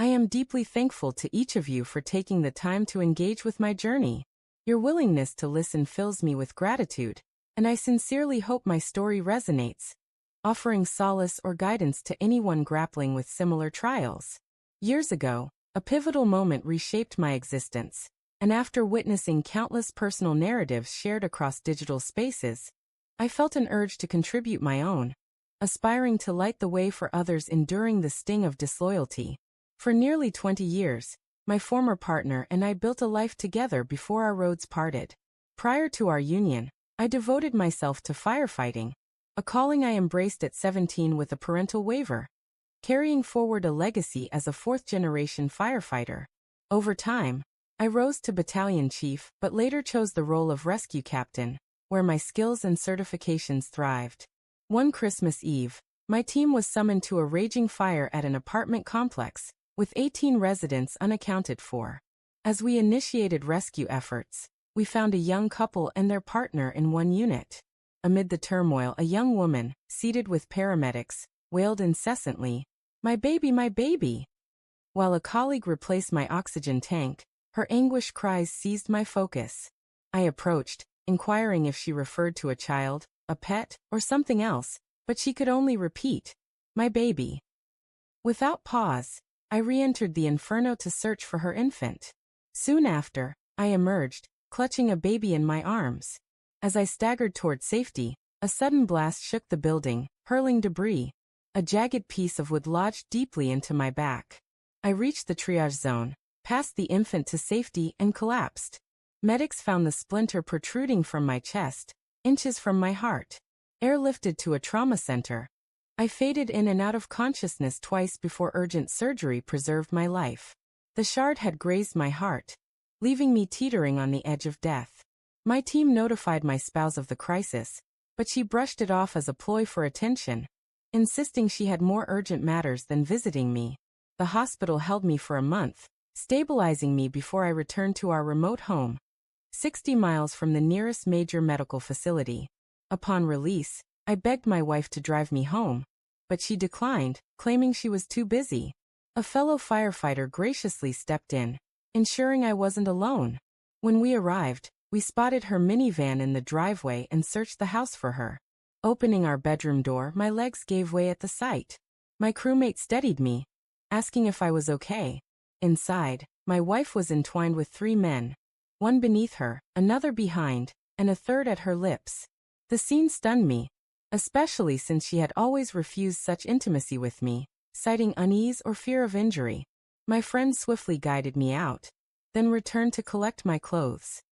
I am deeply thankful to each of you for taking the time to engage with my journey. Your willingness to listen fills me with gratitude, and I sincerely hope my story resonates, offering solace or guidance to anyone grappling with similar trials. Years ago, a pivotal moment reshaped my existence, and after witnessing countless personal narratives shared across digital spaces, I felt an urge to contribute my own, aspiring to light the way for others enduring the sting of disloyalty. For nearly 20 years, my former partner and I built a life together before our roads parted. Prior to our union, I devoted myself to firefighting, a calling I embraced at 17 with a parental waiver, carrying forward a legacy as a fourth-generation firefighter. Over time, I rose to battalion chief but later chose the role of rescue captain, where my skills and certifications thrived. One Christmas Eve, my team was summoned to a raging fire at an apartment complex, with 18 residents unaccounted for. As we initiated rescue efforts, we found a young couple and their partner in one unit. Amid the turmoil, a young woman, seated with paramedics, wailed incessantly, "My baby, my baby!" While a colleague replaced my oxygen tank, her anguished cries seized my focus. I approached, inquiring if she referred to a child, a pet, or something else, but she could only repeat, "My baby." Without pause, I re-entered the inferno to search for her infant. Soon after, I emerged, clutching a baby in my arms. As I staggered toward safety, a sudden blast shook the building, hurling debris. A jagged piece of wood lodged deeply into my back. I reached the triage zone, passed the infant to safety, and collapsed. Medics found the splinter protruding from my chest, inches from my heart. Airlifted to a trauma center, I faded in and out of consciousness twice before urgent surgery preserved my life. The shard had grazed my heart, leaving me teetering on the edge of death. My team notified my spouse of the crisis, but she brushed it off as a ploy for attention, insisting she had more urgent matters than visiting me. The hospital held me for a month, stabilizing me before I returned to our remote home, 60 miles from the nearest major medical facility. Upon release, I begged my wife to drive me home, but she declined, claiming she was too busy. A fellow firefighter graciously stepped in, ensuring I wasn't alone. When we arrived, we spotted her minivan in the driveway and searched the house for her. Opening our bedroom door, my legs gave way at the sight. My crewmate steadied me, asking if I was okay. Inside, my wife was entwined with 3 men, one beneath her, another behind, and a third at her lips. The scene stunned me, especially since she had always refused such intimacy with me, citing unease or fear of injury. My friend swiftly guided me out, then returned to collect my clothes.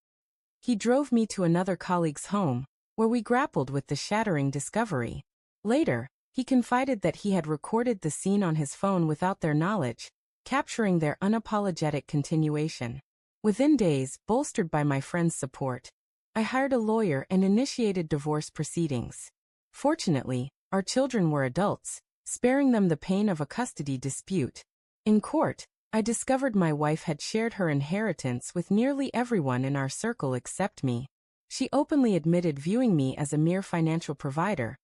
He drove me to another colleague's home, where we grappled with the shattering discovery. Later, he confided that he had recorded the scene on his phone without their knowledge, capturing their unapologetic continuation. Within days, bolstered by my friend's support, I hired a lawyer and initiated divorce proceedings. Fortunately, our children were adults, sparing them the pain of a custody dispute. In court, I discovered my wife had shared her inheritance with nearly everyone in our circle except me. She openly admitted viewing me as a mere financial provider,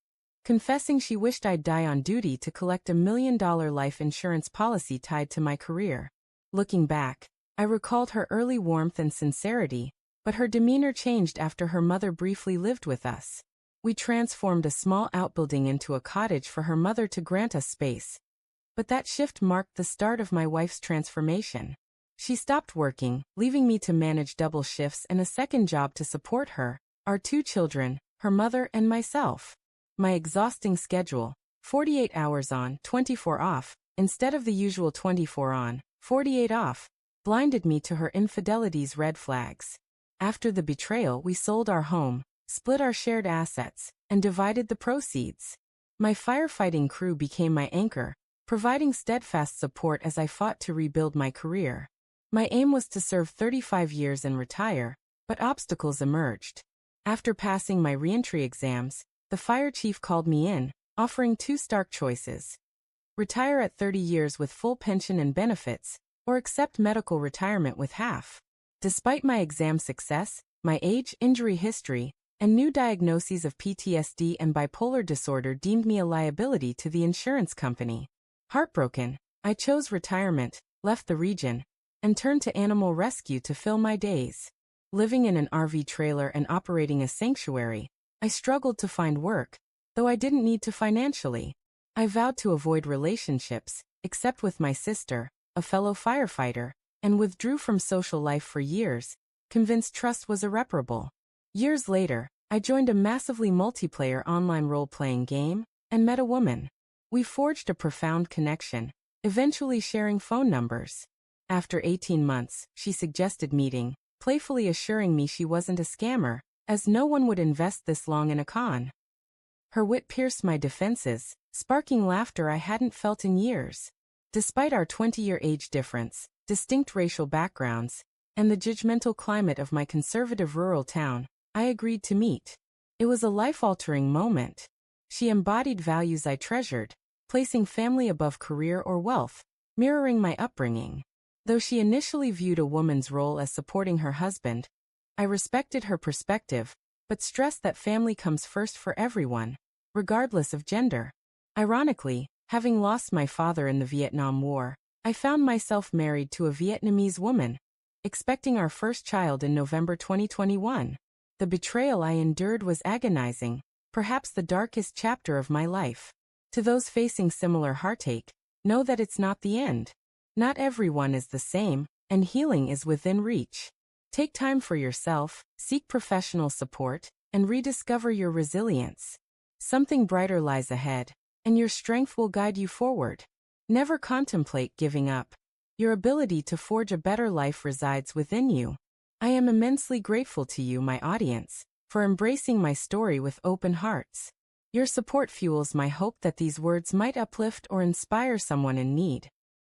confessing she wished I'd die on duty to collect a $1 million life insurance policy tied to my career. Looking back, I recalled her early warmth and sincerity, but her demeanor changed after her mother briefly lived with us. We transformed a small outbuilding into a cottage for her mother to grant us space. But that shift marked the start of my wife's transformation. She stopped working, leaving me to manage double shifts and a second job to support her, our 2 children, her mother, and myself. My exhausting schedule, 48 hours on, 24 off, instead of the usual 24 on, 48 off, blinded me to her infidelity's red flags. After the betrayal, we sold our home, split our shared assets, and divided the proceeds. My firefighting crew became my anchor, providing steadfast support as I fought to rebuild my career. My aim was to serve 35 years and retire, but obstacles emerged. After passing my reentry exams, the fire chief called me in, offering 2 stark choices: retire at 30 years with full pension and benefits, or accept medical retirement with half. Despite my exam success, my age, injury history, and new diagnoses of PTSD and bipolar disorder deemed me a liability to the insurance company. Heartbroken, I chose retirement, left the region, and turned to animal rescue to fill my days. Living in an RV trailer and operating a sanctuary, I struggled to find work, though I didn't need to financially. I vowed to avoid relationships, except with my sister, a fellow firefighter, and withdrew from social life for years, convinced trust was irreparable. Years later, I joined a massively multiplayer online role-playing game and met a woman. We forged a profound connection, eventually sharing phone numbers. After 18 months, she suggested meeting, playfully assuring me she wasn't a scammer, as no one would invest this long in a con. Her wit pierced my defenses, sparking laughter I hadn't felt in years. Despite our 20-year age difference, distinct racial backgrounds, and the judgmental climate of my conservative rural town, I agreed to meet. It was a life-altering moment. She embodied values I treasured, placing family above career or wealth, mirroring my upbringing. Though she initially viewed a woman's role as supporting her husband, I respected her perspective, but stressed that family comes first for everyone, regardless of gender. Ironically, having lost my father in the Vietnam War, I found myself married to a Vietnamese woman, expecting our first child in November 2021. The betrayal I endured was agonizing, perhaps the darkest chapter of my life. To those facing similar heartache, know that it's not the end. Not everyone is the same, and healing is within reach. Take time for yourself, seek professional support, and rediscover your resilience. Something brighter lies ahead, and your strength will guide you forward. Never contemplate giving up. Your ability to forge a better life resides within you. I am immensely grateful to you, my audience, for embracing my story with open hearts. Your support fuels my hope that these words might uplift or inspire someone in need.